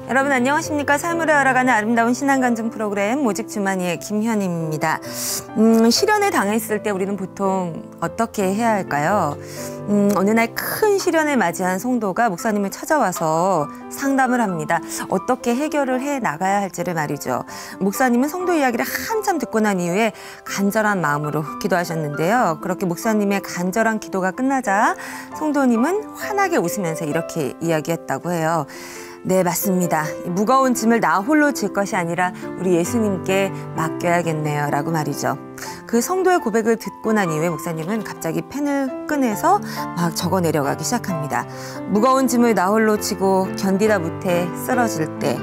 여러분 안녕하십니까? 삶으로 알아가는 아름다운 신앙간증 프로그램 모직 주만이의 김현임입니다. 시련에 당했을 때 우리는 보통 어떻게 해야 할까요? 어느 날 큰 시련을 맞이한 성도가 목사님을 찾아와서 상담을 합니다. 어떻게 해결을 해 나가야 할지를 말이죠. 목사님은 성도 이야기를 한참 듣고 난 이후에 간절한 마음으로 기도하셨는데요. 그렇게 목사님의 간절한 기도가 끝나자 성도님은 환하게 웃으면서 이렇게 이야기했다고 해요. 네, 맞습니다. 무거운 짐을 나 홀로 질 것이 아니라 우리 예수님께 맡겨야겠네요 라고 말이죠. 그 성도의 고백을 듣고 난 이후에 목사님은 갑자기 펜을 꺼내서 막 적어 내려가기 시작합니다. 무거운 짐을 나 홀로 지고 견디다 못해 쓰러질 때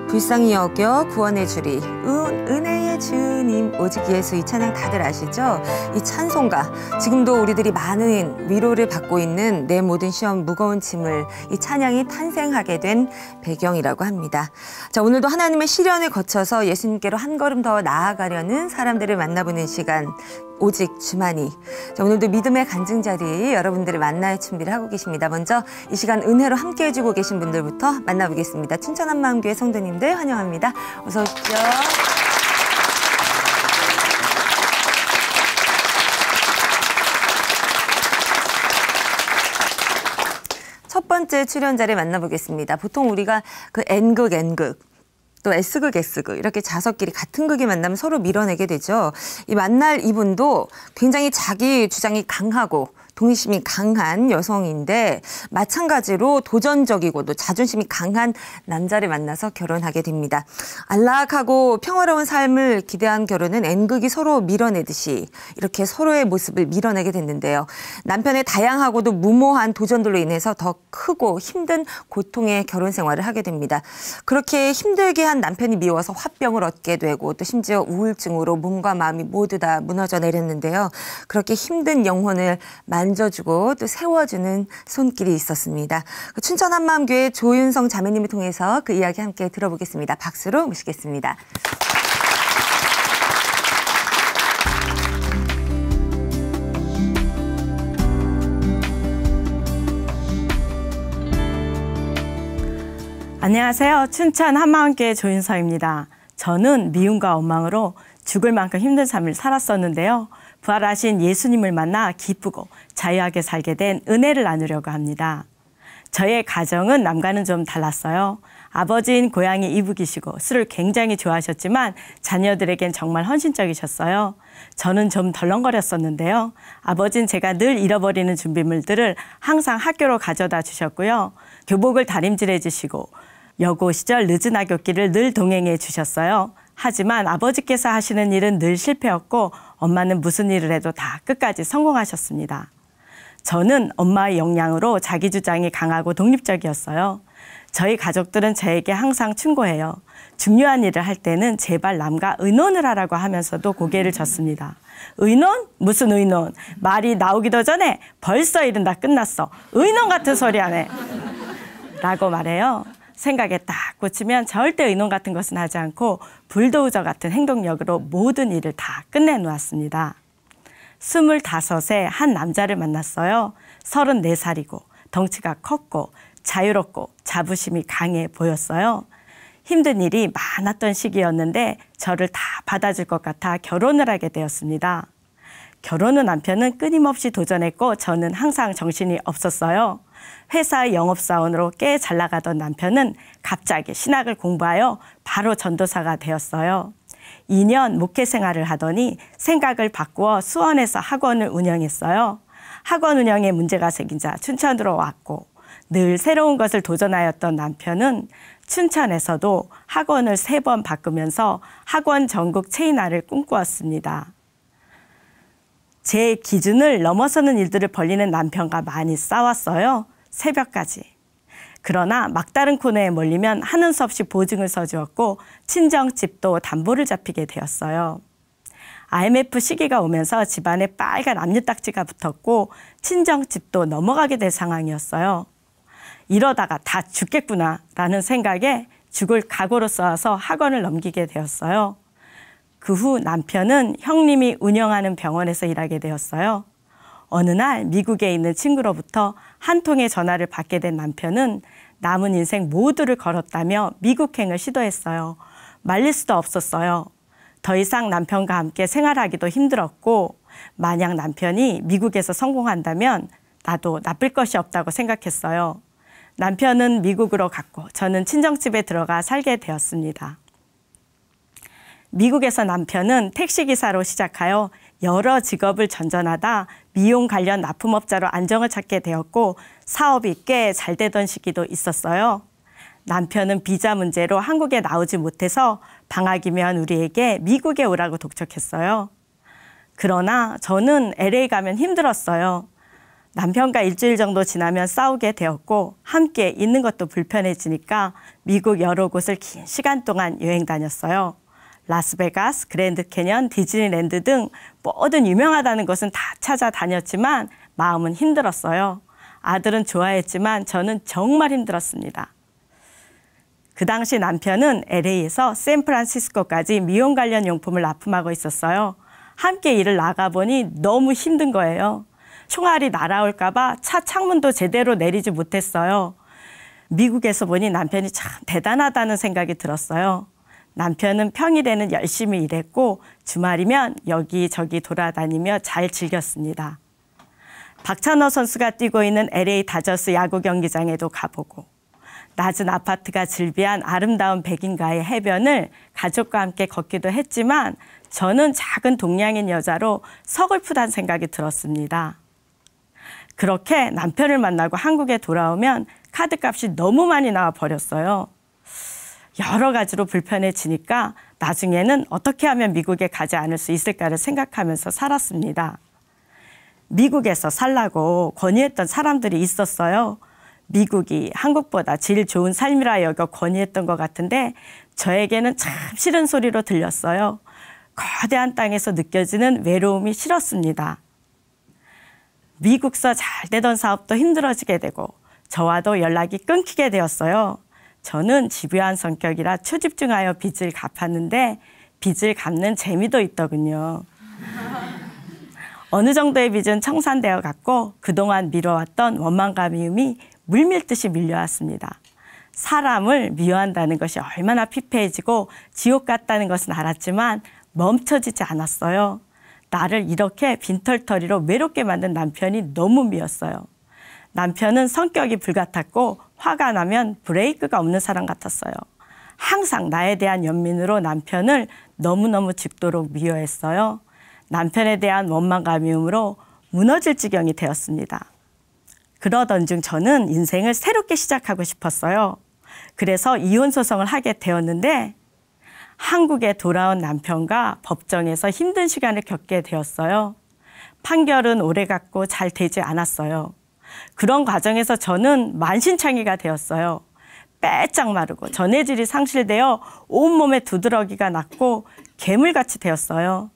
불쌍히 여겨 구원해 주리 은혜의 주님 오직 예수. 이 찬양 다들 아시죠? 이 찬송가 지금도 우리들이 많은 위로를 받고 있는 내 모든 시험 무거운 짐을 이 찬양이 탄생하게 된 배경이라고 합니다. 자, 오늘도 하나님의 시련을 거쳐서 예수님께로 한 걸음 더 나아가려는 사람들을 만나보는 시간 오직 주만이. 자, 오늘도 믿음의 간증자리 여러분들을 만날 준비를 하고 계십니다. 먼저 이 시간 은혜로 함께 해주고 계신 분들부터 만나보겠습니다. 춘천한마음교회 성도님들 환영합니다. 어서 오십시오. 첫 번째 출연자를 만나보겠습니다. 보통 우리가 그 N극, 또 S극, S극 이렇게 자석끼리 같은 극이 만나면 서로 밀어내게 되죠. 이 만날 이분도 굉장히 자기 주장이 강하고 동의심이 강한 여성인데 마찬가지로 도전적이고도 자존심이 강한 남자를 만나서 결혼하게 됩니다. 안락하고 평화로운 삶을 기대한 결혼은 N극이 서로 밀어내듯이 이렇게 서로의 모습을 밀어내게 됐는데요. 남편의 다양하고도 무모한 도전들로 인해서 더 크고 힘든 고통의 결혼 생활을 하게 됩니다. 그렇게 힘들게 한 남편이 미워서 화병을 얻게 되고 또 심지어 우울증으로 몸과 마음이 모두 다 무너져 내렸는데요. 그렇게 힘든 영혼을 만져주고 또 세워주는 손길이 있었습니다. 춘천 한마음교회 조윤성 자매님을 통해서 그 이야기 함께 들어보겠습니다. 박수로 모시겠습니다. 안녕하세요. 춘천 한마음교회 조윤성입니다. 저는 미움과 원망으로 죽을 만큼 힘든 삶을 살았었는데요. 부활하신 예수님을 만나 기쁘고 자유하게 살게 된 은혜를 나누려고 합니다. 저의 가정은 남과는 좀 달랐어요. 아버지인 고향이 이북이시고 술을 굉장히 좋아하셨지만 자녀들에겐 정말 헌신적이셨어요. 저는 좀 덜렁거렸었는데요. 아버지는 제가 늘 잃어버리는 준비물들을 항상 학교로 가져다 주셨고요. 교복을 다림질해 주시고 여고 시절 늦은 하굣길을 늘 동행해 주셨어요. 하지만 아버지께서 하시는 일은 늘 실패였고 엄마는 무슨 일을 해도 다 끝까지 성공하셨습니다. 저는 엄마의 영향으로 자기 주장이 강하고 독립적이었어요. 저희 가족들은 저에게 항상 충고해요. 중요한 일을 할 때는 제발 남과 의논을 하라고 하면서도 고개를 젓습니다. 의논? 무슨 의논? 말이 나오기도 전에 벌써 일은 다 끝났어. 의논 같은 소리 안 해. 라고 말해요. 생각에 딱 꽂히면 절대 의논 같은 것은 하지 않고 불도저 같은 행동력으로 모든 일을 다 끝내놓았습니다. 25세 한 남자를 만났어요. 34살이고 덩치가 컸고 자유롭고 자부심이 강해 보였어요. 힘든 일이 많았던 시기였는데 저를 다 받아줄 것 같아 결혼을 하게 되었습니다. 결혼 후 남편은 끊임없이 도전했고 저는 항상 정신이 없었어요. 회사의 영업사원으로 꽤 잘 나가던 남편은 갑자기 신학을 공부하여 바로 전도사가 되었어요. 2년 목회 생활을 하더니 생각을 바꾸어 수원에서 학원을 운영했어요. 학원 운영에 문제가 생기자 춘천으로 왔고 늘 새로운 것을 도전하였던 남편은 춘천에서도 학원을 3번 바꾸면서 학원 전국 체인화를 꿈꾸었습니다. 제 기준을 넘어서는 일들을 벌이는 남편과 많이 싸웠어요. 새벽까지. 그러나 막다른 코너에 몰리면 하는 수 없이 보증을 서주었고 친정집도 담보를 잡히게 되었어요. IMF 시기가 오면서 집안에 빨간 압류딱지가 붙었고 친정집도 넘어가게 될 상황이었어요. 이러다가 다 죽겠구나 라는 생각에 죽을 각오로 써서 학원을 넘기게 되었어요. 그 후 남편은 형님이 운영하는 병원에서 일하게 되었어요. 어느 날 미국에 있는 친구로부터 한 통의 전화를 받게 된 남편은 남은 인생 모두를 걸었다며 미국행을 시도했어요. 말릴 수도 없었어요. 더 이상 남편과 함께 생활하기도 힘들었고 만약 남편이 미국에서 성공한다면 나도 나쁠 것이 없다고 생각했어요. 남편은 미국으로 갔고 저는 친정집에 들어가 살게 되었습니다. 미국에서 남편은 택시기사로 시작하여 여러 직업을 전전하다 미용 관련 납품업자로 안정을 찾게 되었고 사업이 꽤 잘 되던 시기도 있었어요. 남편은 비자 문제로 한국에 나오지 못해서 방학이면 우리에게 미국에 오라고 독촉했어요. 그러나 저는 LA 가면 힘들었어요. 남편과 일주일 정도 지나면 싸우게 되었고 함께 있는 것도 불편해지니까 미국 여러 곳을 긴 시간 동안 여행 다녔어요. 라스베가스, 그랜드 캐년, 디즈니랜드 등 모든 유명하다는 곳은 다 찾아다녔지만 마음은 힘들었어요. 아들은 좋아했지만 저는 정말 힘들었습니다. 그 당시 남편은 LA에서 샌프란시스코까지 미용 관련 용품을 납품하고 있었어요. 함께 일을 나가보니 너무 힘든 거예요. 총알이 날아올까 봐 차 창문도 제대로 내리지 못했어요. 미국에서 보니 남편이 참 대단하다는 생각이 들었어요. 남편은 평일에는 열심히 일했고 주말이면 여기저기 돌아다니며 잘 즐겼습니다. 박찬호 선수가 뛰고 있는 LA 다저스 야구 경기장에도 가보고 낮은 아파트가 즐비한 아름다운 백인가의 해변을 가족과 함께 걷기도 했지만 저는 작은 동양인 여자로 서글프다는 생각이 들었습니다. 그렇게 남편을 만나고 한국에 돌아오면 카드값이 너무 많이 나와 버렸어요. 여러 가지로 불편해지니까 나중에는 어떻게 하면 미국에 가지 않을 수 있을까를 생각하면서 살았습니다. 미국에서 살라고 권유했던 사람들이 있었어요. 미국이 한국보다 질 좋은 삶이라 여겨 권유했던 것 같은데 저에게는 참 싫은 소리로 들렸어요. 거대한 땅에서 느껴지는 외로움이 싫었습니다. 미국서 잘 되던 사업도 힘들어지게 되고 저와도 연락이 끊기게 되었어요. 저는 집요한 성격이라 초집중하여 빚을 갚았는데 빚을 갚는 재미도 있더군요. 어느 정도의 빚은 청산되어 갔고 그동안 미뤄왔던 원망과 미움이 물밀듯이 밀려왔습니다. 사람을 미워한다는 것이 얼마나 피폐해지고 지옥 같다는 것은 알았지만 멈춰지지 않았어요. 나를 이렇게 빈털터리로 외롭게 만든 남편이 너무 미웠어요. 남편은 성격이 불같았고 화가 나면 브레이크가 없는 사람 같았어요. 항상 나에 대한 연민으로 남편을 너무너무 죽도록 미워했어요. 남편에 대한 원망과 미움으로 무너질 지경이 되었습니다. 그러던 중 저는 인생을 새롭게 시작하고 싶었어요. 그래서 이혼 소송을 하게 되었는데 한국에 돌아온 남편과 법정에서 힘든 시간을 겪게 되었어요. 판결은 오래갔고 잘 되지 않았어요. 그런 과정에서 저는 만신창이가 되었어요. 빼짝 마르고 전해질이 상실되어 온몸에 두드러기가 났고 괴물같이 되었어요.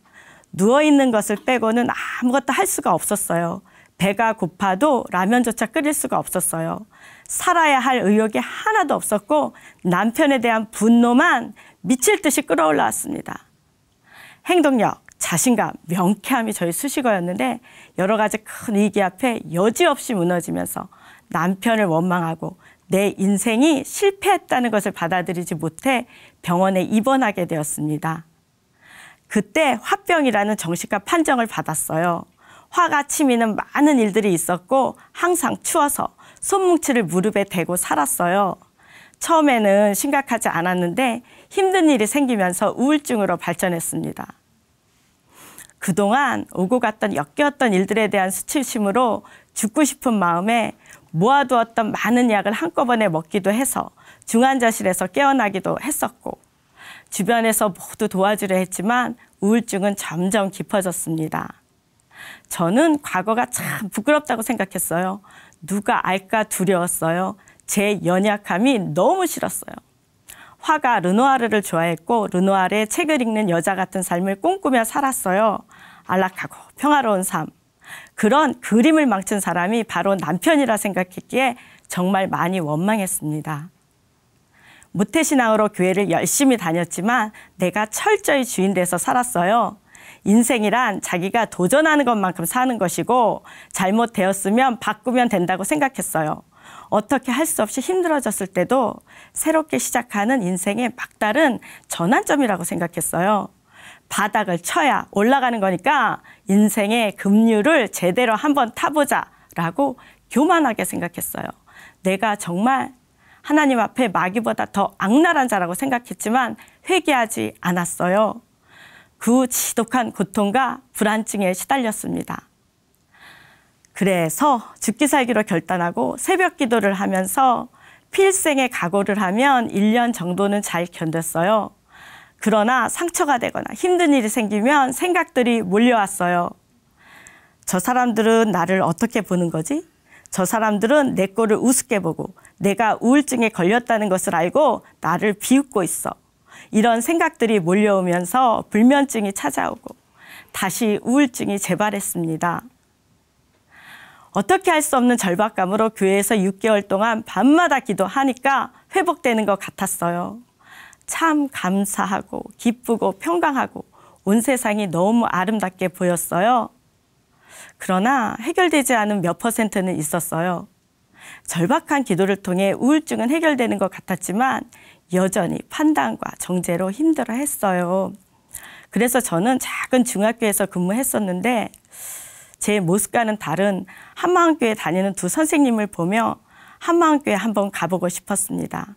누워있는 것을 빼고는 아무것도 할 수가 없었어요. 배가 고파도 라면조차 끓일 수가 없었어요. 살아야 할 의욕이 하나도 없었고 남편에 대한 분노만 미칠 듯이 끌어올라왔습니다. 행동력, 자신감, 명쾌함이 저의 수식어였는데 여러 가지 큰 위기 앞에 여지없이 무너지면서 남편을 원망하고 내 인생이 실패했다는 것을 받아들이지 못해 병원에 입원하게 되었습니다. 그때 화병이라는 정신과 판정을 받았어요. 화가 치미는 많은 일들이 있었고 항상 추워서 손뭉치를 무릎에 대고 살았어요. 처음에는 심각하지 않았는데 힘든 일이 생기면서 우울증으로 발전했습니다. 그동안 오고 갔던 역겨웠던 일들에 대한 수치심으로 죽고 싶은 마음에 모아두었던 많은 약을 한꺼번에 먹기도 해서 중환자실에서 깨어나기도 했었고 주변에서 모두 도와주려 했지만 우울증은 점점 깊어졌습니다. 저는 과거가 참 부끄럽다고 생각했어요. 누가 알까 두려웠어요. 제 연약함이 너무 싫었어요. 화가 르누아르를 좋아했고 르누아르의 책을 읽는 여자 같은 삶을 꿈꾸며 살았어요. 안락하고 평화로운 삶. 그런 그림을 망친 사람이 바로 남편이라 생각했기에 정말 많이 원망했습니다. 모태신앙으로 교회를 열심히 다녔지만 내가 철저히 주인 돼서 살았어요. 인생이란 자기가 도전하는 것만큼 사는 것이고 잘못되었으면 바꾸면 된다고 생각했어요. 어떻게 할 수 없이 힘들어졌을 때도 새롭게 시작하는 인생의 막다른 전환점이라고 생각했어요. 바닥을 쳐야 올라가는 거니까 인생의 급류를 제대로 한번 타보자라고 교만하게 생각했어요. 내가 정말 하나님 앞에 마귀보다 더 악랄한 자라고 생각했지만 회개하지 않았어요. 그 지독한 고통과 불안증에 시달렸습니다. 그래서 죽기 살기로 결단하고 새벽 기도를 하면서 필생의 각오를 하면 1년 정도는 잘 견뎠어요. 그러나 상처가 되거나 힘든 일이 생기면 생각들이 몰려왔어요. 저 사람들은 나를 어떻게 보는 거지? 저 사람들은 내 꼴을 우습게 보고 내가 우울증에 걸렸다는 것을 알고 나를 비웃고 있어. 이런 생각들이 몰려오면서 불면증이 찾아오고 다시 우울증이 재발했습니다. 어떻게 할 수 없는 절박감으로 교회에서 6개월 동안 밤마다 기도하니까 회복되는 것 같았어요. 참 감사하고 기쁘고 평강하고 온 세상이 너무 아름답게 보였어요. 그러나 해결되지 않은 몇 %는 있었어요. 절박한 기도를 통해 우울증은 해결되는 것 같았지만 여전히 판단과 정죄로 힘들어했어요. 그래서 저는 작은 중학교에서 근무했었는데 제 모습과는 다른 한마음교회 다니는 두 선생님을 보며 한마음교회 한번 가보고 싶었습니다.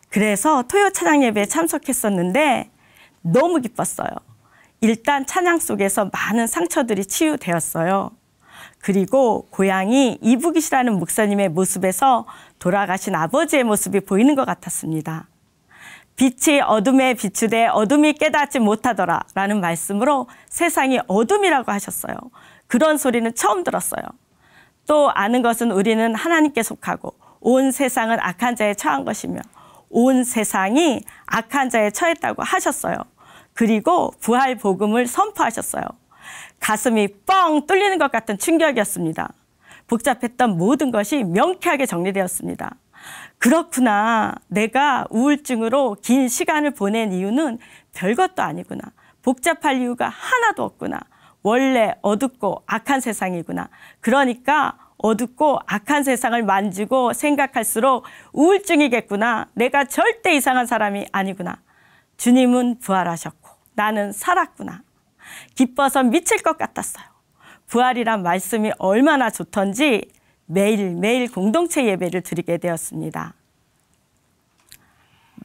그래서 토요 찬양 예배에 참석했었는데 너무 기뻤어요. 일단 찬양 속에서 많은 상처들이 치유되었어요. 그리고 고향이 이북이시라는 목사님의 모습에서 돌아가신 아버지의 모습이 보이는 것 같았습니다. 빛이 어둠에 비추되 어둠이 깨닫지 못하더라 라는 말씀으로 세상이 어둠이라고 하셨어요. 그런 소리는 처음 들었어요. 또 아는 것은 우리는 하나님께 속하고 온 세상은 악한 자에 처한 것이며 온 세상이 악한 자에 처했다고 하셨어요. 그리고 부활 복음을 선포하셨어요. 가슴이 뻥 뚫리는 것 같은 충격이었습니다. 복잡했던 모든 것이 명쾌하게 정리되었습니다. 그렇구나. 내가 우울증으로 긴 시간을 보낸 이유는 별것도 아니구나. 복잡할 이유가 하나도 없구나. 원래 어둡고 악한 세상이구나. 그러니까 어둡고 악한 세상을 만지고 생각할수록 우울증이겠구나. 내가 절대 이상한 사람이 아니구나. 주님은 부활하셨고 나는 살았구나. 기뻐서 미칠 것 같았어요. 부활이란 말씀이 얼마나 좋던지 매일매일 공동체 예배를 드리게 되었습니다.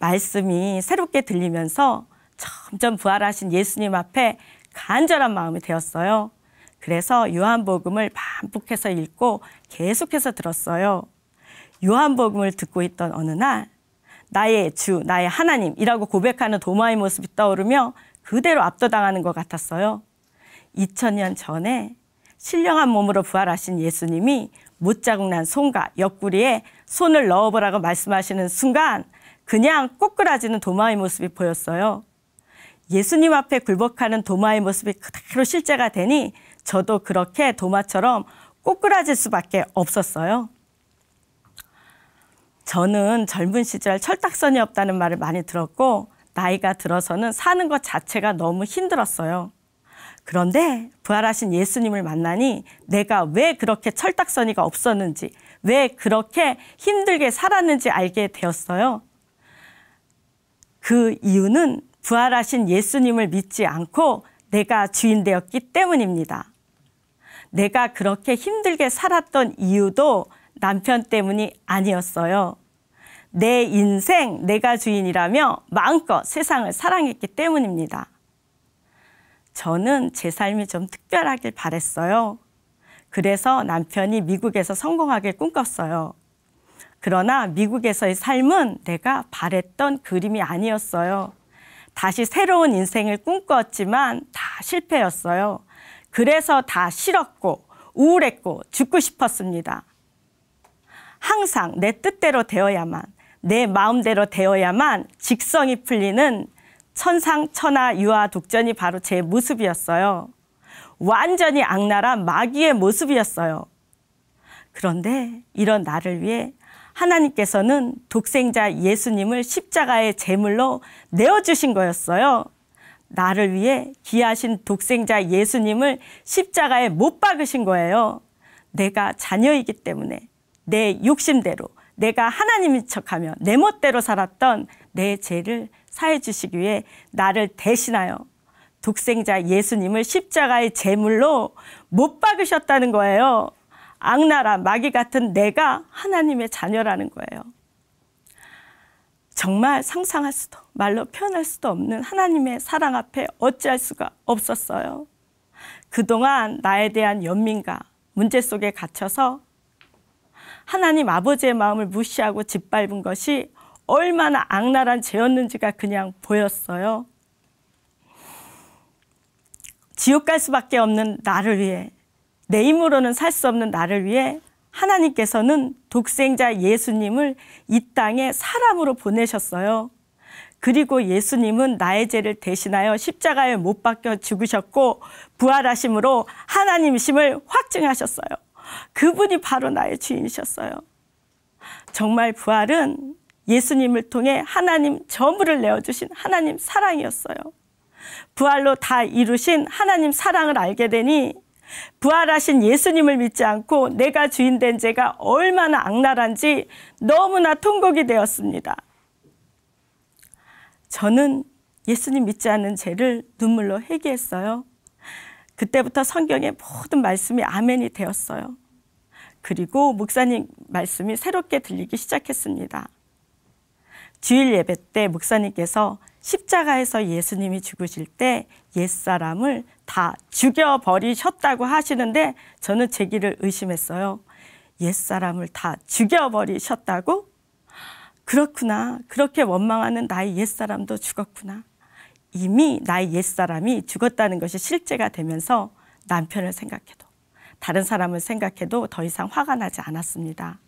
말씀이 새롭게 들리면서 점점 부활하신 예수님 앞에 간절한 마음이 되었어요. 그래서 요한복음을 반복해서 읽고 계속해서 들었어요. 요한복음을 듣고 있던 어느 날 나의 주, 나의 하나님이라고 고백하는 도마의 모습이 떠오르며 그대로 압도당하는 것 같았어요. 2000년 전에 신령한 몸으로 부활하신 예수님이 못자국 난 손과 옆구리에 손을 넣어보라고 말씀하시는 순간 그냥 꼬꾸라지는 도마의 모습이 보였어요. 예수님 앞에 굴복하는 도마의 모습이 그대로 실제가 되니 저도 그렇게 도마처럼 꼬꾸라질 수밖에 없었어요. 저는 젊은 시절 철딱선이 없다는 말을 많이 들었고 나이가 들어서는 사는 것 자체가 너무 힘들었어요. 그런데 부활하신 예수님을 만나니 내가 왜 그렇게 철딱서니가 없었는지, 왜 그렇게 힘들게 살았는지 알게 되었어요. 그 이유는 부활하신 예수님을 믿지 않고 내가 주인 되었기 때문입니다. 내가 그렇게 힘들게 살았던 이유도 남편 때문이 아니었어요. 내 인생 내가 주인이라며 마음껏 세상을 사랑했기 때문입니다. 저는 제 삶이 좀 특별하길 바랬어요. 그래서 남편이 미국에서 성공하길 꿈꿨어요. 그러나 미국에서의 삶은 내가 바랬던 그림이 아니었어요. 다시 새로운 인생을 꿈꿨지만 다 실패였어요. 그래서 다 싫었고 우울했고 죽고 싶었습니다. 항상 내 뜻대로 되어야만, 내 마음대로 되어야만 직성이 풀리는 천상천하 유아독전이 바로 제 모습이었어요. 완전히 악랄한 마귀의 모습이었어요. 그런데 이런 나를 위해 하나님께서는 독생자 예수님을 십자가의 제물로 내어주신 거였어요. 나를 위해 귀하신 독생자 예수님을 십자가에 못 박으신 거예요. 내가 자녀이기 때문에, 내 욕심대로 내가 하나님인 척하며 내 멋대로 살았던 내 죄를 사해 주시기 위해 나를 대신하여 독생자 예수님을 십자가의 제물로 못 박으셨다는 거예요. 악랄한 마귀 같은 내가 하나님의 자녀라는 거예요. 정말 상상할 수도 말로 표현할 수도 없는 하나님의 사랑 앞에 어찌할 수가 없었어요. 그동안 나에 대한 연민과 문제 속에 갇혀서 하나님 아버지의 마음을 무시하고 짓밟은 것이 얼마나 악랄한 죄였는지가 그냥 보였어요. 지옥 갈 수밖에 없는 나를 위해, 내 힘으로는 살 수 없는 나를 위해 하나님께서는 독생자 예수님을 이 땅에 사람으로 보내셨어요. 그리고 예수님은 나의 죄를 대신하여 십자가에 못 박혀 죽으셨고 부활하심으로 하나님이심을 확증하셨어요. 그분이 바로 나의 주인이셨어요. 정말 부활은 예수님을 통해 하나님 전부를 내어주신 하나님 사랑이었어요. 부활로 다 이루신 하나님 사랑을 알게 되니 부활하신 예수님을 믿지 않고 내가 주인된 죄가 얼마나 악랄한지 너무나 통곡이 되었습니다. 저는 예수님 믿지 않는 죄를 눈물로 회개했어요. 그때부터 성경의 모든 말씀이 아멘이 되었어요. 그리고 목사님 말씀이 새롭게 들리기 시작했습니다. 주일 예배 때 목사님께서 십자가에서 예수님이 죽으실 때 옛사람을 다 죽여버리셨다고 하시는데 저는 제 길을 의심했어요. 옛사람을 다 죽여버리셨다고? 그렇구나. 그렇게 원망하는 나의 옛사람도 죽었구나. 이미 나의 옛사람이 죽었다는 것이 실제가 되면서 남편을 생각해도 다른 사람을 생각해도 더 이상 화가 나지 않았습니다.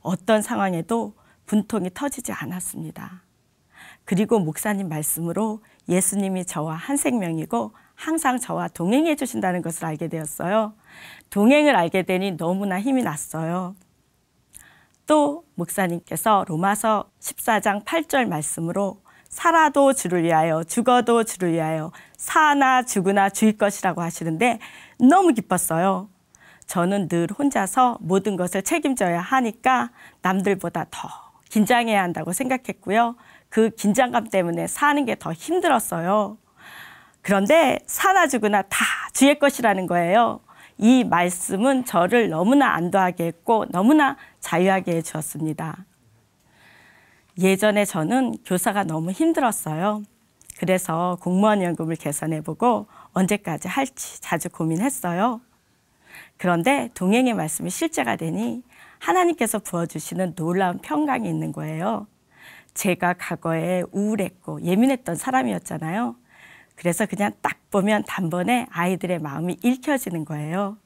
어떤 상황에도 분통이 터지지 않았습니다. 그리고 목사님 말씀으로 예수님이 저와 한 생명이고 항상 저와 동행해 주신다는 것을 알게 되었어요. 동행을 알게 되니 너무나 힘이 났어요. 또 목사님께서 로마서 14장 8절 말씀으로 살아도 주를 위하여 죽어도 주를 위하여 사나 죽으나 주일 것이라고 하시는데 너무 기뻤어요. 저는 늘 혼자서 모든 것을 책임져야 하니까 남들보다 더 긴장해야 한다고 생각했고요. 그 긴장감 때문에 사는 게 더 힘들었어요. 그런데 사나 죽으나 다 주의 것이라는 거예요. 이 말씀은 저를 너무나 안도하게 했고 너무나 자유하게 해주었습니다. 예전에 저는 교사가 너무 힘들었어요. 그래서 공무원 연금을 계산해보고 언제까지 할지 자주 고민했어요. 그런데 동행의 말씀이 실제가 되니 하나님께서 부어주시는 놀라운 평강이 있는 거예요. 제가 과거에 우울했고 예민했던 사람이었잖아요. 그래서 그냥 딱 보면 단번에 아이들의 마음이 읽혀지는 거예요.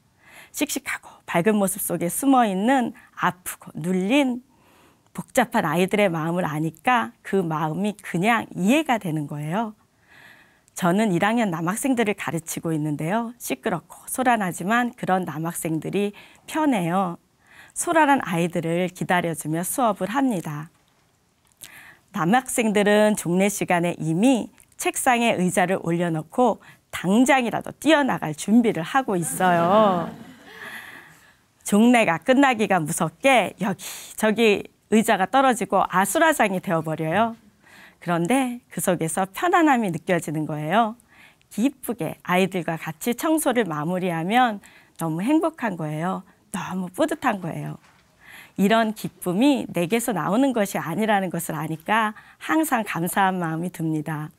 씩씩하고 밝은 모습 속에 숨어있는 아프고 눌린 복잡한 아이들의 마음을 아니까 그 마음이 그냥 이해가 되는 거예요. 저는 1학년 남학생들을 가르치고 있는데요. 시끄럽고 소란하지만 그런 남학생들이 편해요. 소란한 아이들을 기다려주며 수업을 합니다. 남학생들은 종례 시간에 이미 책상에 의자를 올려놓고 당장이라도 뛰어나갈 준비를 하고 있어요. 종례가 끝나기가 무섭게 여기저기 의자가 떨어지고 아수라장이 되어버려요. 그런데 그 속에서 편안함이 느껴지는 거예요. 기쁘게 아이들과 같이 청소를 마무리하면 너무 행복한 거예요. 너무 뿌듯한 거예요. 이런 기쁨이 내게서 나오는 것이 아니라는 것을 아니까 항상 감사한 마음이 듭니다.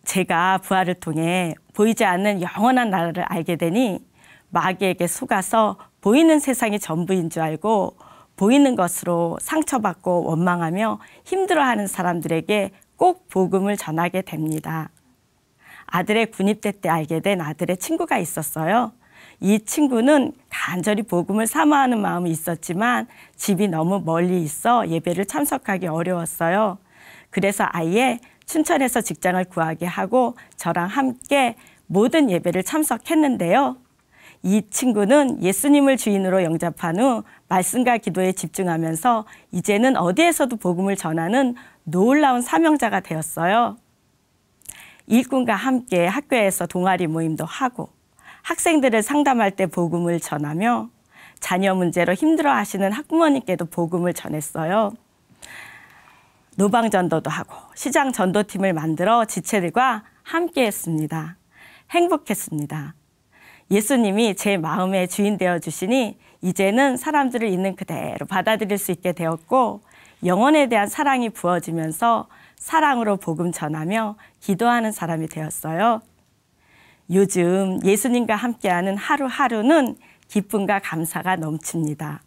제가 부활을 통해 보이지 않는 영원한 나라를 알게 되니 마귀에게 속아서 보이는 세상이 전부인 줄 알고 보이는 것으로 상처받고 원망하며 힘들어하는 사람들에게 꼭 복음을 전하게 됩니다. 아들의 군입대 때 알게 된 아들의 친구가 있었어요. 이 친구는 간절히 복음을 사모하는 마음이 있었지만 집이 너무 멀리 있어 예배를 참석하기 어려웠어요. 그래서 아예 춘천에서 직장을 구하게 하고 저랑 함께 모든 예배를 참석했는데요. 이 친구는 예수님을 주인으로 영접한 후 말씀과 기도에 집중하면서 이제는 어디에서도 복음을 전하는 놀라운 사명자가 되었어요. 일꾼과 함께 학교에서 동아리 모임도 하고 학생들을 상담할 때 복음을 전하며 자녀 문제로 힘들어하시는 학부모님께도 복음을 전했어요. 노방전도도 하고 시장 전도팀을 만들어 지체들과 함께했습니다. 행복했습니다. 예수님이 제 마음의 주인 되어주시니 이제는 사람들을 있는 그대로 받아들일 수 있게 되었고 영혼에 대한 사랑이 부어지면서 사랑으로 복음 전하며 기도하는 사람이 되었어요. 요즘 예수님과 함께하는 하루하루는 기쁨과 감사가 넘칩니다.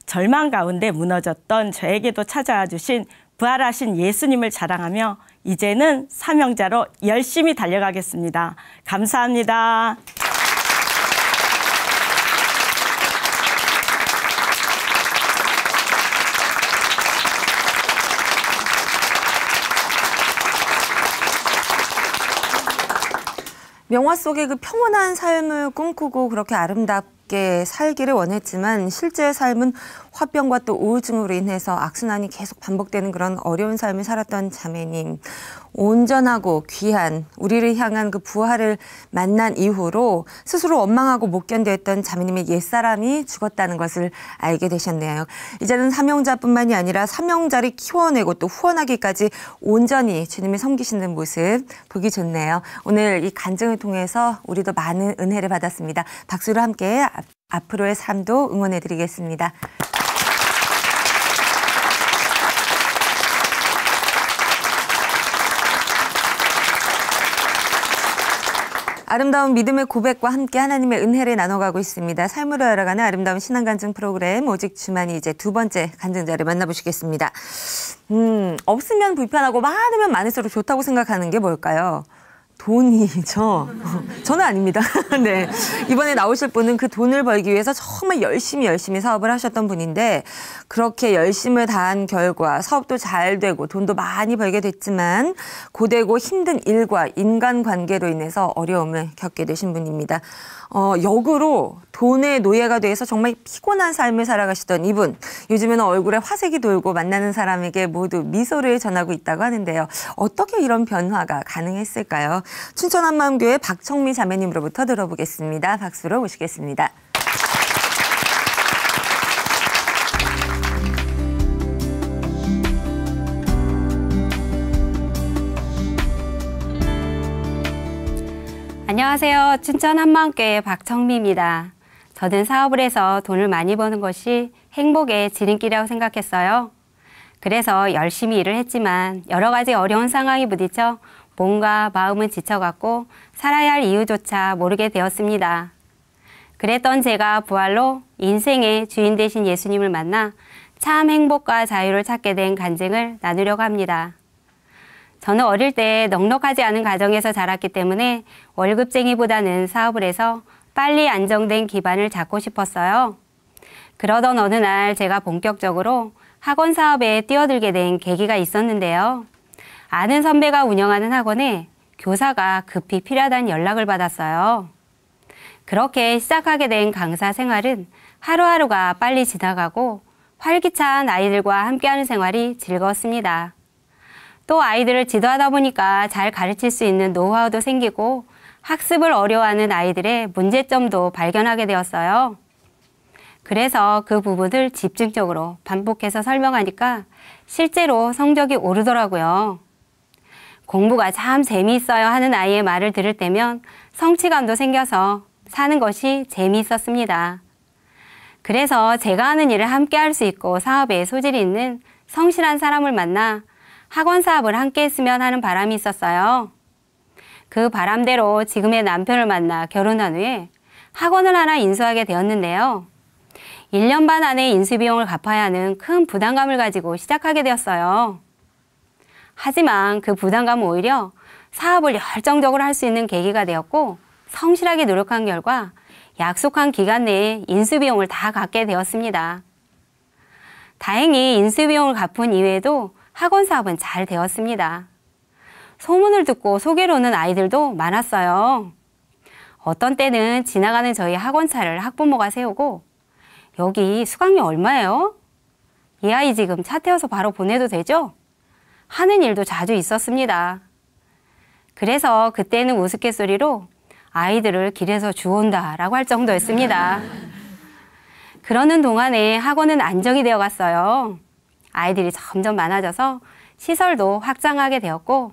절망 가운데 무너졌던 저에게도 찾아와 주신 부활하신 예수님을 자랑하며 이제는 사명자로 열심히 달려가겠습니다. 감사합니다. 명화 속의 그 평온한 삶을 꿈꾸고 그렇게 아름답게 살기를 원했지만 실제 삶은 화병과 또 우울증으로 인해서 악순환이 계속 반복되는 그런 어려운 삶을 살았던 자매님. 온전하고 귀한 우리를 향한 그 부활을 만난 이후로 스스로 원망하고 못 견뎌했던 자매님의 옛사람이 죽었다는 것을 알게 되셨네요. 이제는 사명자뿐만이 아니라 사명자를 키워내고 또 후원하기까지 온전히 주님을 섬기시는 모습 보기 좋네요. 오늘 이 간증을 통해서 우리도 많은 은혜를 받았습니다. 박수로 함께 앞으로의 삶도 응원해드리겠습니다. 아름다운 믿음의 고백과 함께 하나님의 은혜를 나눠가고 있습니다. 삶으로 알아가는 아름다운 신앙간증 프로그램 오직 주만이 이제 두 번째 간증자를 만나보시겠습니다. 없으면 불편하고 많으면 많을수록 좋다고 생각하는 게 뭘까요? 돈이죠. 저는 아닙니다. 네. 이번에 나오실 분은 그 돈을 벌기 위해서 정말 열심히 사업을 하셨던 분인데 그렇게 열심을 다한 결과 사업도 잘 되고 돈도 많이 벌게 됐지만 고되고 힘든 일과 인간관계로 인해서 어려움을 겪게 되신 분입니다. 역으로 돈의 노예가 돼서 정말 피곤한 삶을 살아가시던 이분. 요즘에는 얼굴에 화색이 돌고 만나는 사람에게 모두 미소를 전하고 있다고 하는데요. 어떻게 이런 변화가 가능했을까요? 춘천 한마음교회 박청미 자매님으로부터 들어보겠습니다. 박수로 모시겠습니다. 안녕하세요. 춘천 한마음교회 박청미입니다. 저는 사업을 해서 돈을 많이 버는 것이 행복의 지름길이라고 생각했어요. 그래서 열심히 일을 했지만 여러 가지 어려운 상황이 부딪혀 몸과 마음은 지쳐갔고 살아야 할 이유조차 모르게 되었습니다. 그랬던 제가 부활로 인생의 주인 되신 예수님을 만나 참 행복과 자유를 찾게 된 간증을 나누려고 합니다. 저는 어릴 때 넉넉하지 않은 가정에서 자랐기 때문에 월급쟁이보다는 사업을 해서 빨리 안정된 기반을 잡고 싶었어요. 그러던 어느 날 제가 본격적으로 학원 사업에 뛰어들게 된 계기가 있었는데요. 아는 선배가 운영하는 학원에 교사가 급히 필요하다는 연락을 받았어요. 그렇게 시작하게 된 강사 생활은 하루하루가 빨리 지나가고 활기찬 아이들과 함께하는 생활이 즐거웠습니다. 또 아이들을 지도하다 보니까 잘 가르칠 수 있는 노하우도 생기고 학습을 어려워하는 아이들의 문제점도 발견하게 되었어요. 그래서 그 부분을 집중적으로 반복해서 설명하니까 실제로 성적이 오르더라고요. 공부가 참 재미있어요 하는 아이의 말을 들을 때면 성취감도 생겨서 사는 것이 재미있었습니다. 그래서 제가 하는 일을 함께 할 수 있고 사업에 소질이 있는 성실한 사람을 만나 학원 사업을 함께 했으면 하는 바람이 있었어요. 그 바람대로 지금의 남편을 만나 결혼한 후에 학원을 하나 인수하게 되었는데요. 1년 반 안에 인수비용을 갚아야 하는 큰 부담감을 가지고 시작하게 되었어요. 하지만 그 부담감은 오히려 사업을 열정적으로 할 수 있는 계기가 되었고 성실하게 노력한 결과 약속한 기간 내에 인수비용을 다 갚게 되었습니다. 다행히 인수비용을 갚은 이후에도 학원 사업은 잘 되었습니다. 소문을 듣고 소개로 오는 아이들도 많았어요. 어떤 때는 지나가는 저희 학원차를 학부모가 세우고 여기 수강료 얼마예요? 이 아이 지금 차 태워서 바로 보내도 되죠? 하는 일도 자주 있었습니다. 그래서 그때는 우스갯소리로 아이들을 길에서 주운다 라고 할 정도였습니다. 그러는 동안에 학원은 안정이 되어 갔어요. 아이들이 점점 많아져서 시설도 확장하게 되었고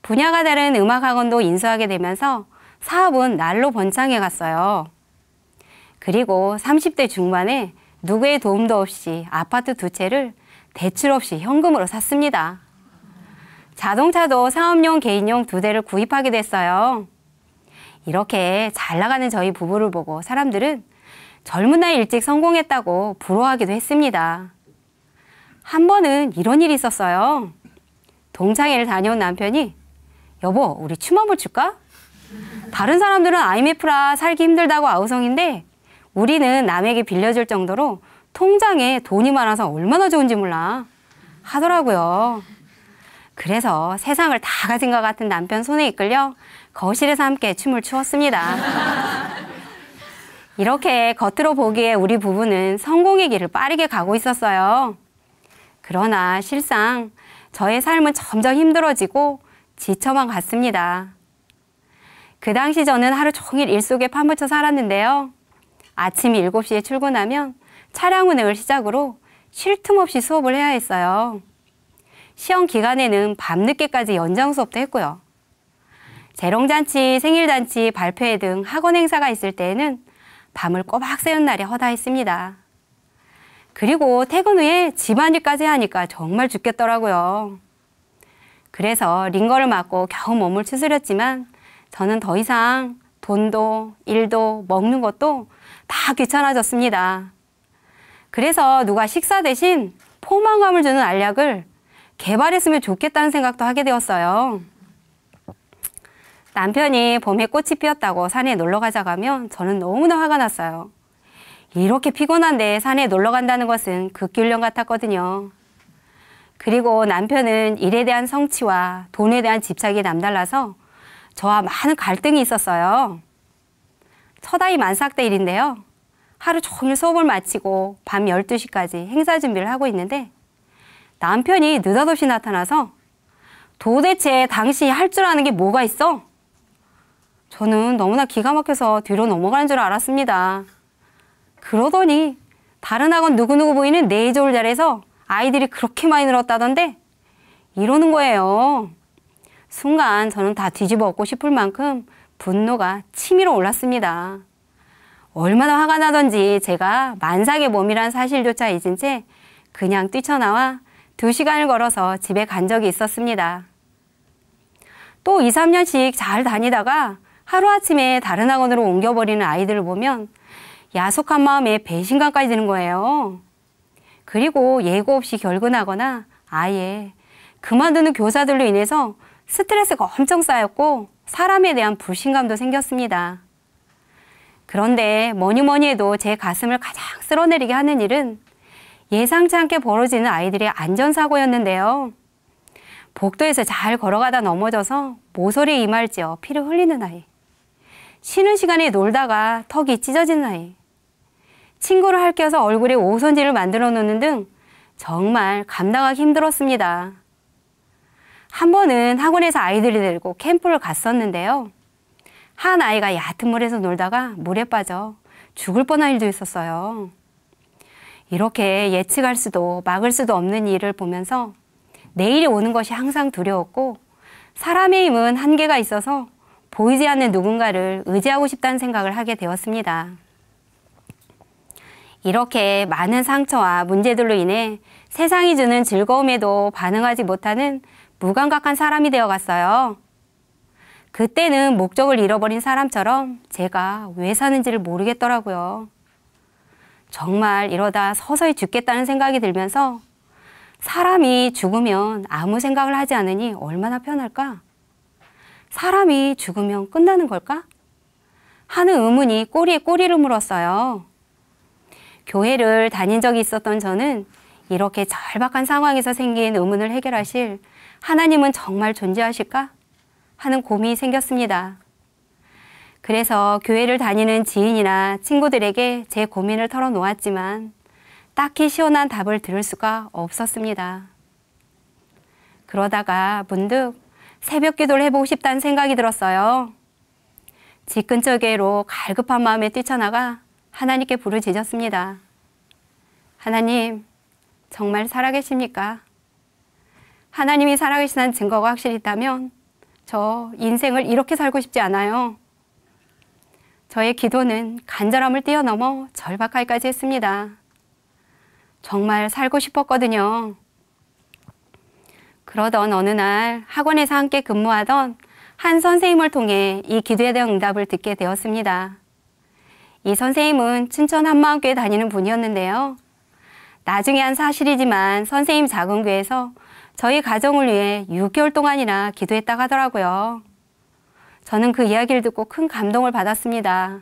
분야가 다른 음악학원도 인수하게 되면서 사업은 날로 번창해 갔어요. 그리고 30대 중반에 누구의 도움도 없이 아파트 2채를 대출 없이 현금으로 샀습니다. 자동차도 사업용, 개인용 2대를 구입하게 됐어요. 이렇게 잘 나가는 저희 부부를 보고 사람들은 젊은 나이 일찍 성공했다고 부러워하기도 했습니다. 한 번은 이런 일이 있었어요. 동창회를 다녀온 남편이 여보, 우리 춤 한번 출까? 다른 사람들은 IMF라 살기 힘들다고 아우성인데 우리는 남에게 빌려줄 정도로 통장에 돈이 많아서 얼마나 좋은지 몰라 하더라고요. 그래서 세상을 다 가진 것 같은 남편 손에 이끌려 거실에서 함께 춤을 추었습니다. 이렇게 겉으로 보기에 우리 부부는 성공의 길을 빠르게 가고 있었어요. 그러나 실상 저의 삶은 점점 힘들어지고 지쳐만 갔습니다. 그 당시 저는 하루 종일 일 속에 파묻혀 살았는데요. 아침 7시에 출근하면 차량 운행을 시작으로 쉴 틈 없이 수업을 해야 했어요. 시험 기간에는 밤늦게까지 연장 수업도 했고요. 재롱잔치, 생일잔치, 발표회 등 학원 행사가 있을 때에는 밤을 꼬박 새운 날이 허다했습니다. 그리고 퇴근 후에 집안일까지 하니까 정말 죽겠더라고요. 그래서 링거를 맞고 겨우 몸을 추스렸지만 저는 더 이상 돈도 일도 먹는 것도 다 귀찮아졌습니다. 그래서 누가 식사 대신 포만감을 주는 알약을 개발했으면 좋겠다는 생각도 하게 되었어요. 남편이 봄에 꽃이 피었다고 산에 놀러 가자고 하면 저는 너무나 화가 났어요. 이렇게 피곤한데 산에 놀러 간다는 것은 극기훈련 같았거든요. 그리고 남편은 일에 대한 성취와 돈에 대한 집착이 남달라서 저와 많은 갈등이 있었어요. 첫 아이 만삭 때 일인데요. 하루 종일 수업을 마치고 밤 12시까지 행사 준비를 하고 있는데 남편이 느닷없이 나타나서 도대체 당신이 할 줄 아는 게 뭐가 있어? 저는 너무나 기가 막혀서 뒤로 넘어가는 줄 알았습니다. 그러더니 다른 학원 누구누구 부인은 네이저를 잘해서 아이들이 그렇게 많이 늘었다던데 이러는 거예요. 순간 저는 다 뒤집어 엎고 싶을 만큼 분노가 치밀어 올랐습니다. 얼마나 화가 나던지 제가 만삭의 몸이란 사실조차 잊은 채 그냥 뛰쳐나와 2시간을 걸어서 집에 간 적이 있었습니다. 또 2, 3년씩 잘 다니다가 하루아침에 다른 학원으로 옮겨버리는 아이들을 보면 야속한 마음에 배신감까지 드는 거예요. 그리고 예고 없이 결근하거나 아예 그만두는 교사들로 인해서 스트레스가 엄청 쌓였고 사람에 대한 불신감도 생겼습니다. 그런데 뭐니 해도 제 가슴을 가장 쓸어내리게 하는 일은 예상치 않게 벌어지는 아이들의 안전사고였는데요. 복도에서 잘 걸어가다 넘어져서 모서리에 이말지어 피를 흘리는 아이. 쉬는 시간에 놀다가 턱이 찢어지는 아이. 친구를 할겨서 얼굴에 오선지를 만들어 놓는 등 정말 감당하기 힘들었습니다. 한 번은 학원에서 아이들을 데리고 캠프를 갔었는데요. 한 아이가 얕은 물에서 놀다가 물에 빠져 죽을 뻔한 일도 있었어요. 이렇게 예측할 수도 막을 수도 없는 일을 보면서 내일이 오는 것이 항상 두려웠고 사람의 힘은 한계가 있어서 보이지 않는 누군가를 의지하고 싶다는 생각을 하게 되었습니다. 이렇게 많은 상처와 문제들로 인해 세상이 주는 즐거움에도 반응하지 못하는 무감각한 사람이 되어갔어요. 그때는 목적을 잃어버린 사람처럼 제가 왜 사는지를 모르겠더라고요. 정말 이러다 서서히 죽겠다는 생각이 들면서 사람이 죽으면 아무 생각을 하지 않으니 얼마나 편할까? 사람이 죽으면 끝나는 걸까? 하는 의문이 꼬리에 꼬리를 물었어요. 교회를 다닌 적이 있었던 저는 이렇게 절박한 상황에서 생긴 의문을 해결하실 하나님은 정말 존재하실까? 하는 고민이 생겼습니다. 그래서 교회를 다니는 지인이나 친구들에게 제 고민을 털어놓았지만 딱히 시원한 답을 들을 수가 없었습니다. 그러다가 문득 새벽 기도를 해보고 싶다는 생각이 들었어요. 집 근처 교회로 갈급한 마음에 뛰쳐나가 하나님께 부르짖었습니다. 하나님, 정말 살아계십니까? 하나님이 살아계시다는 증거가 확실히 있다면 저 인생을 이렇게 살고 싶지 않아요. 저의 기도는 간절함을 뛰어넘어 절박하기까지 했습니다. 정말 살고 싶었거든요. 그러던 어느 날 학원에서 함께 근무하던 한 선생님을 통해 이 기도에 대한 응답을 듣게 되었습니다. 이 선생님은 춘천 한마음교회 다니는 분이었는데요. 나중에 한 사실이지만 선생님 작은 교회에서 저희 가정을 위해 6개월 동안이나 기도했다고 하더라고요. 저는 그 이야기를 듣고 큰 감동을 받았습니다.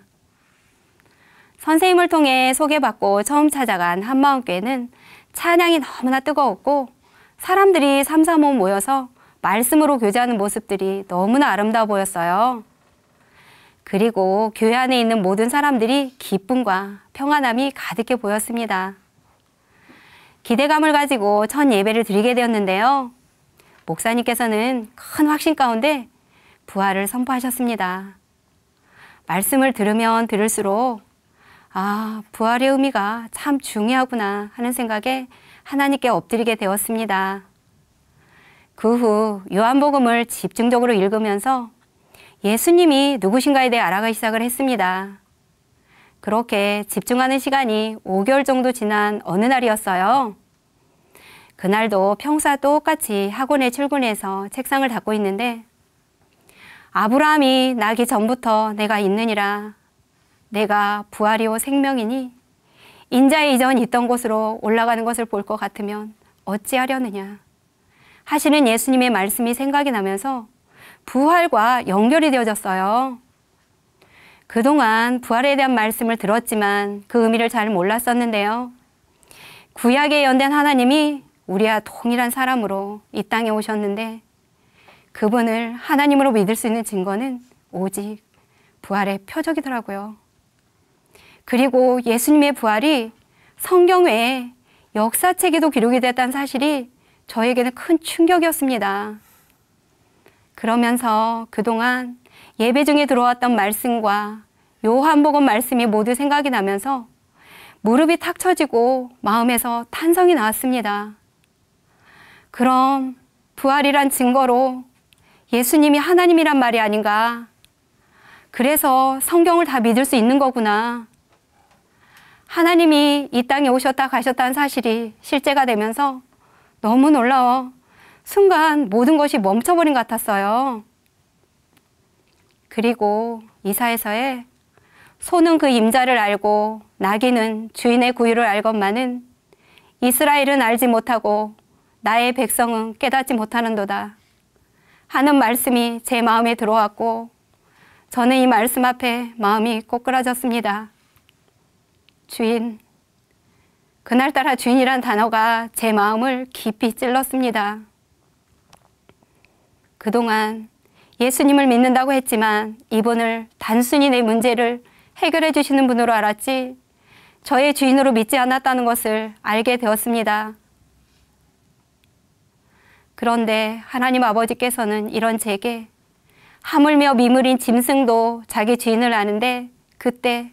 선생님을 통해 소개받고 처음 찾아간 한마음교회는 찬양이 너무나 뜨거웠고 사람들이 삼삼오오 모여서 말씀으로 교제하는 모습들이 너무나 아름다워 보였어요. 그리고 교회 안에 있는 모든 사람들이 기쁨과 평안함이 가득해 보였습니다. 기대감을 가지고 첫 예배를 드리게 되었는데요. 목사님께서는 큰 확신 가운데 부활을 선포하셨습니다. 말씀을 들으면 들을수록 부활의 의미가 참 중요하구나 하는 생각에 하나님께 엎드리게 되었습니다. 그 후 요한복음을 집중적으로 읽으면서 예수님이 누구신가에 대해 알아가기 시작을 했습니다. 그렇게 집중하는 시간이 5개월 정도 지난 어느 날이었어요. 그날도 평소와 똑같이 학원에 출근해서 책상을 닫고 있는데 아브라함이 나기 전부터 내가 있느니라. 내가 부활이요 생명이니 인자의 이전 있던 곳으로 올라가는 것을 볼 것 같으면 어찌하려느냐 하시는 예수님의 말씀이 생각이 나면서 부활과 연결이 되어졌어요. 그동안 부활에 대한 말씀을 들었지만 그 의미를 잘 몰랐었는데요. 구약에 연된 하나님이 우리와 동일한 사람으로 이 땅에 오셨는데 그분을 하나님으로 믿을 수 있는 증거는 오직 부활의 표적이더라고요. 그리고 예수님의 부활이 성경 외에 역사책에도 기록이 됐다는 사실이 저에게는 큰 충격이었습니다. 그러면서 그동안 예배 중에 들어왔던 말씀과 요한복음 말씀이 모두 생각이 나면서 무릎이 탁 쳐지고 마음에서 탄성이 나왔습니다. 그럼 부활이란 증거로 예수님이 하나님이란 말이 아닌가? 그래서 성경을 다 믿을 수 있는 거구나. 하나님이 이 땅에 오셨다 가셨다는 사실이 실제가 되면서 너무 놀라워 순간 모든 것이 멈춰버린 것 같았어요. 그리고 이사야서에 소는 그 임자를 알고 나귀는 주인의 구유를 알건만은 이스라엘은 알지 못하고 나의 백성은 깨닫지 못하는도다 하는 말씀이 제 마음에 들어왔고 저는 이 말씀 앞에 마음이 꼬꾸라졌습니다. 주인, 그날따라 주인이란 단어가 제 마음을 깊이 찔렀습니다. 그동안 예수님을 믿는다고 했지만 이분을 단순히 내 문제를 해결해 주시는 분으로 알았지 저의 주인으로 믿지 않았다는 것을 알게 되었습니다. 그런데 하나님 아버지께서는 이런 제게 하물며 미물인 짐승도 자기 주인을 아는데 그때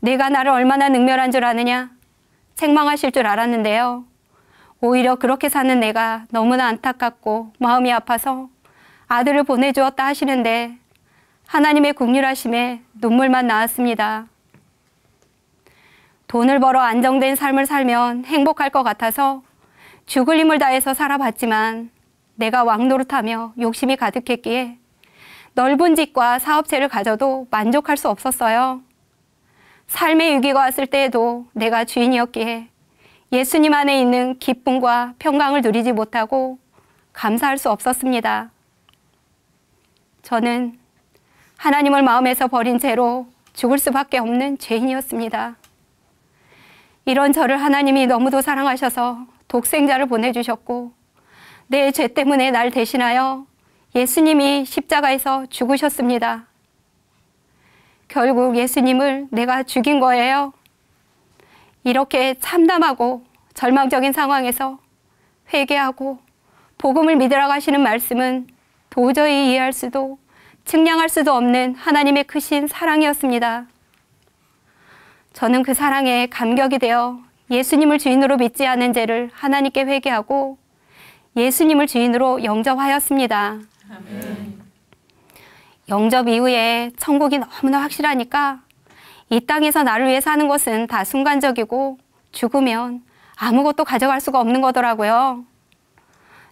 내가 나를 얼마나 능멸한 줄 아느냐? 책망하실 줄 알았는데요. 오히려 그렇게 사는 내가 너무나 안타깝고 마음이 아파서 아들을 보내주었다 하시는데 하나님의 긍휼하심에 눈물만 나왔습니다. 돈을 벌어 안정된 삶을 살면 행복할 것 같아서 죽을 힘을 다해서 살아봤지만 내가 왕노릇하며 욕심이 가득했기에 넓은 집과 사업체를 가져도 만족할 수 없었어요. 삶의 위기가 왔을 때에도 내가 주인이었기에 예수님 안에 있는 기쁨과 평강을 누리지 못하고 감사할 수 없었습니다. 저는 하나님을 마음에서 버린 채로 죽을 수밖에 없는 죄인이었습니다. 이런 저를 하나님이 너무도 사랑하셔서 독생자를 보내주셨고 내 죄 때문에 날 대신하여 예수님이 십자가에서 죽으셨습니다. 결국 예수님을 내가 죽인 거예요. 이렇게 참담하고 절망적인 상황에서 회개하고 복음을 믿으라고 하시는 말씀은 도저히 이해할 수도 측량할 수도 없는 하나님의 크신 사랑이었습니다. 저는 그 사랑에 감격이 되어 예수님을 주인으로 믿지 않은 죄를 하나님께 회개하고 예수님을 주인으로 영접하였습니다. 아멘. 영접 이후에 천국이 너무나 확실하니까 이 땅에서 나를 위해 사는 것은 다 순간적이고 죽으면 아무것도 가져갈 수가 없는 거더라고요.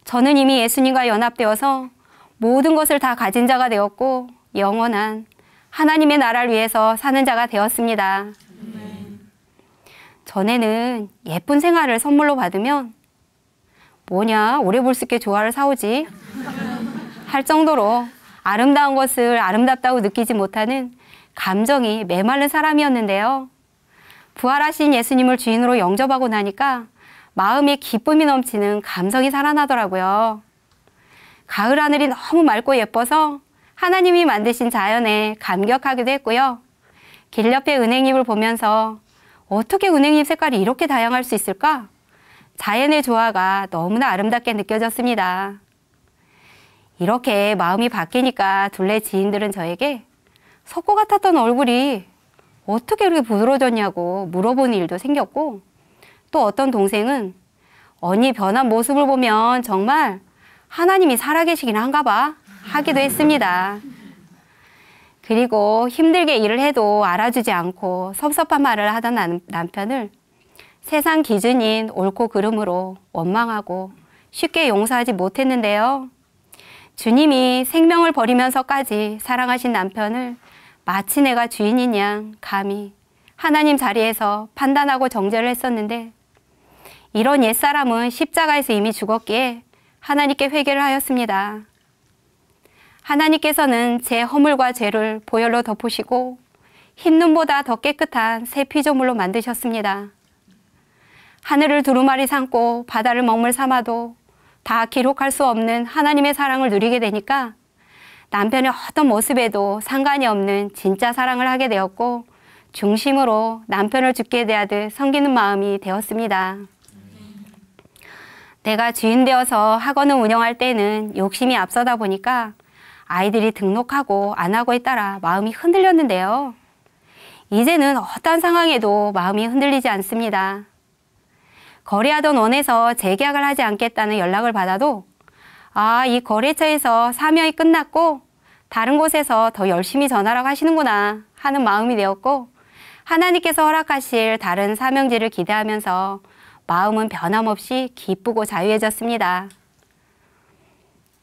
저는 이미 예수님과 연합되어서 모든 것을 다 가진 자가 되었고 영원한 하나님의 나라를 위해서 사는 자가 되었습니다. 전에는 예쁜 생활을 선물로 받으면 뭐냐 오래 볼 수 있게 조화를 사오지 할 정도로 아름다운 것을 아름답다고 느끼지 못하는 감정이 메마른 사람이었는데요. 부활하신 예수님을 주인으로 영접하고 나니까 마음에 기쁨이 넘치는 감성이 살아나더라고요. 가을 하늘이 너무 맑고 예뻐서 하나님이 만드신 자연에 감격하기도 했고요. 길 옆에 은행잎을 보면서 어떻게 은행잎 색깔이 이렇게 다양할 수 있을까? 자연의 조화가 너무나 아름답게 느껴졌습니다. 이렇게 마음이 바뀌니까 둘레 지인들은 저에게 석고 같았던 얼굴이 어떻게 이렇게 부드러워졌냐고 물어보는 일도 생겼고, 또 어떤 동생은 언니 변한 모습을 보면 정말 하나님이 살아계시긴 한가 봐 하기도 했습니다. 그리고 힘들게 일을 해도 알아주지 않고 섭섭한 말을 하던 남편을 세상 기준인 옳고 그름으로 원망하고 쉽게 용서하지 못했는데요. 주님이 생명을 버리면서까지 사랑하신 남편을 마치 내가 주인인 양 감히 하나님 자리에서 판단하고 정죄를 했었는데, 이런 옛사람은 십자가에서 이미 죽었기에 하나님께 회개를 하였습니다. 하나님께서는 제 허물과 죄를 보혈로 덮으시고 흰눈보다 더 깨끗한 새 피조물로 만드셨습니다. 하늘을 두루마리 삼고 바다를 먹물 삼아도 다 기록할 수 없는 하나님의 사랑을 누리게 되니까 남편의 어떤 모습에도 상관이 없는 진짜 사랑을 하게 되었고, 중심으로 남편을 죽게 대하듯 섬기는 마음이 되었습니다. 내가 주인 되어서 학원을 운영할 때는 욕심이 앞서다 보니까 아이들이 등록하고 안 하고에 따라 마음이 흔들렸는데요. 이제는 어떠한 상황에도 마음이 흔들리지 않습니다. 거래하던 원에서 재계약을 하지 않겠다는 연락을 받아도 이 거래처에서 사명이 끝났고 다른 곳에서 더 열심히 전하라고 하시는구나 하는 마음이 되었고, 하나님께서 허락하실 다른 사명지를 기대하면서 마음은 변함없이 기쁘고 자유해졌습니다.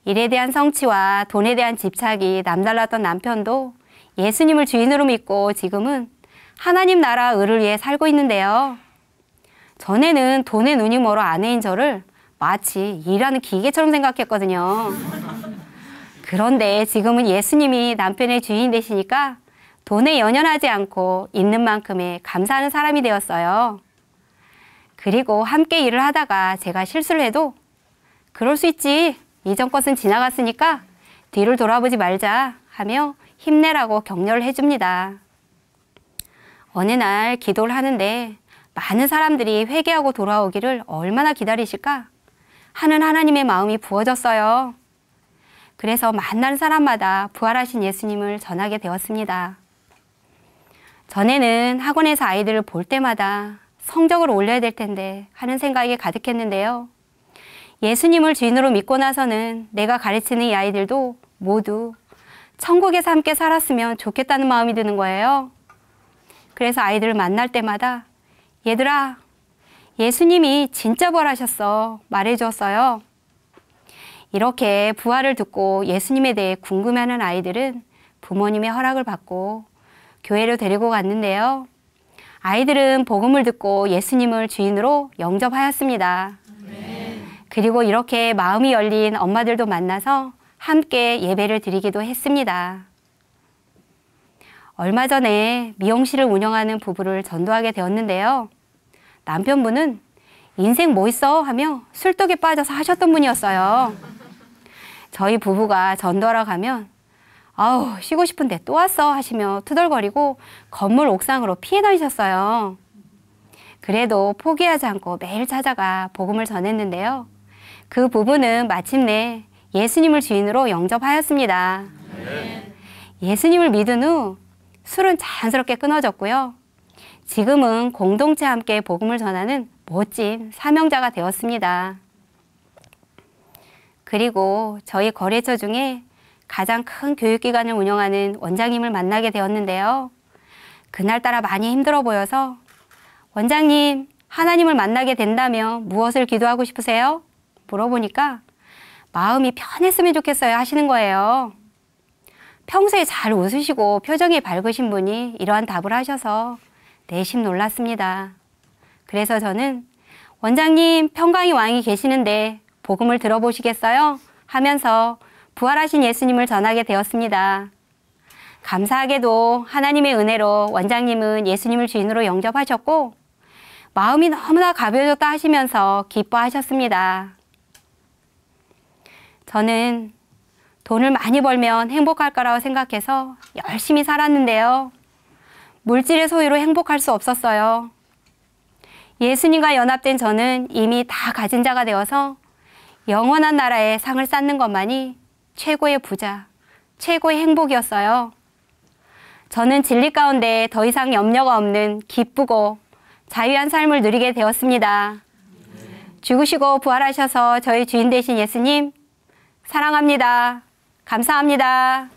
일에 대한 성취와 돈에 대한 집착이 남달랐던 남편도 예수님을 주인으로 믿고 지금은 하나님 나라 의를 위해 살고 있는데요. 전에는 돈에 눈이 멀어 아내인 저를 마치 일하는 기계처럼 생각했거든요. 그런데 지금은 예수님이 남편의 주인이 되시니까 돈에 연연하지 않고 있는 만큼에 감사하는 사람이 되었어요. 그리고 함께 일을 하다가 제가 실수를 해도 그럴 수 있지, 이전 것은 지나갔으니까 뒤를 돌아보지 말자 하며 힘내라고 격려를 해줍니다. 어느 날 기도를 하는데 많은 사람들이 회개하고 돌아오기를 얼마나 기다리실까 하는 하나님의 마음이 부어졌어요. 그래서 만나는 사람마다 부활하신 예수님을 전하게 되었습니다. 전에는 학원에서 아이들을 볼 때마다 성적을 올려야 될 텐데 하는 생각이 가득했는데요. 예수님을 주인으로 믿고 나서는 내가 가르치는 이 아이들도 모두 천국에서 함께 살았으면 좋겠다는 마음이 드는 거예요. 그래서 아이들을 만날 때마다 얘들아, 예수님이 진짜 부활하셨어 말해주었어요. 이렇게 부활을 듣고 예수님에 대해 궁금해하는 아이들은 부모님의 허락을 받고 교회로 데리고 갔는데요. 아이들은 복음을 듣고 예수님을 주인으로 영접하였습니다. 그리고 이렇게 마음이 열린 엄마들도 만나서 함께 예배를 드리기도 했습니다. 얼마 전에 미용실을 운영하는 부부를 전도하게 되었는데요. 남편분은 인생 뭐 있어 하며 술독에 빠져서 하셨던 분이었어요. 저희 부부가 전도하러 가면 아우 쉬고 싶은데 또 왔어 하시며 투덜거리고 건물 옥상으로 피해 다니셨어요. 그래도 포기하지 않고 매일 찾아가 복음을 전했는데요. 그 부부는 마침내 예수님을 주인으로 영접하였습니다. 예수님을 믿은 후 술은 자연스럽게 끊어졌고요. 지금은 공동체 함께 복음을 전하는 멋진 사명자가 되었습니다. 그리고 저희 거래처 중에 가장 큰 교육기관을 운영하는 원장님을 만나게 되었는데요. 그날따라 많이 힘들어 보여서 원장님, 하나님을 만나게 된다면 무엇을 기도하고 싶으세요? 물어보니까 마음이 편했으면 좋겠어요 하시는 거예요. 평소에 잘 웃으시고 표정이 밝으신 분이 이러한 답을 하셔서 내심 놀랐습니다. 그래서 저는 원장님, 평강의 왕이 계시는데 복음을 들어보시겠어요? 하면서 부활하신 예수님을 전하게 되었습니다. 감사하게도 하나님의 은혜로 원장님은 예수님을 주인으로 영접하셨고 마음이 너무나 가벼워졌다 하시면서 기뻐하셨습니다. 저는 돈을 많이 벌면 행복할 거라고 생각해서 열심히 살았는데요. 물질의 소유로 행복할 수 없었어요. 예수님과 연합된 저는 이미 다 가진 자가 되어서 영원한 나라에 상을 쌓는 것만이 최고의 부자, 최고의 행복이었어요. 저는 진리 가운데 더 이상 염려가 없는 기쁘고 자유한 삶을 누리게 되었습니다. 죽으시고 부활하셔서 저희 주인 되신 예수님, 사랑합니다. 감사합니다.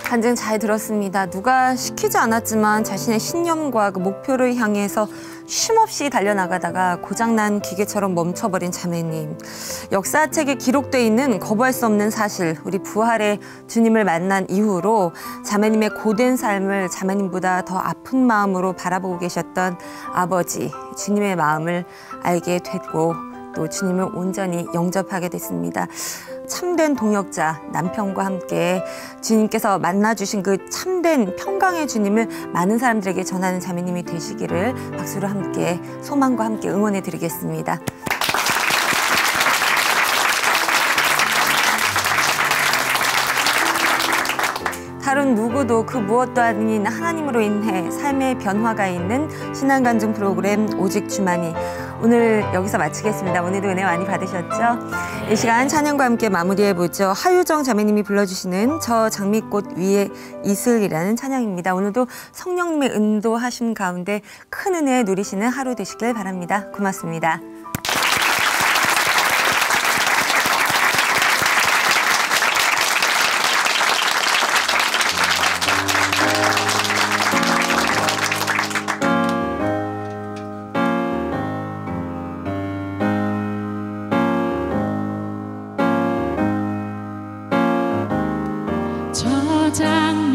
간증 잘 들었습니다. 누가 시키지 않았지만 자신의 신념과 그 목표를 향해서 쉼없이 달려나가다가 고장난 기계처럼 멈춰버린 자매님. 역사책에 기록되어 있는 거부할 수 없는 사실, 우리 부활의 주님을 만난 이후로 자매님의 고된 삶을 자매님보다 더 아픈 마음으로 바라보고 계셨던 아버지, 주님의 마음을 알게 됐고 또 주님을 온전히 영접하게 됐습니다. 참된 동역자, 남편과 함께 주님께서 만나주신 그 참된 평강의 주님을 많은 사람들에게 전하는 자매님이 되시기를 박수로 함께 소망과 함께 응원해 드리겠습니다. 다른 누구도 그 무엇도 아닌 하나님으로 인해 삶의 변화가 있는 신앙간증 프로그램 오직 주만이 오늘 여기서 마치겠습니다. 오늘도 은혜 많이 받으셨죠? 이 시간 찬양과 함께 마무리해보죠. 하유정 자매님이 불러주시는 저 장미꽃 위에 이슬이라는 찬양입니다. 오늘도 성령님의 인도하심 가운데 큰 은혜 누리시는 하루 되시길 바랍니다. 고맙습니다. 저 장미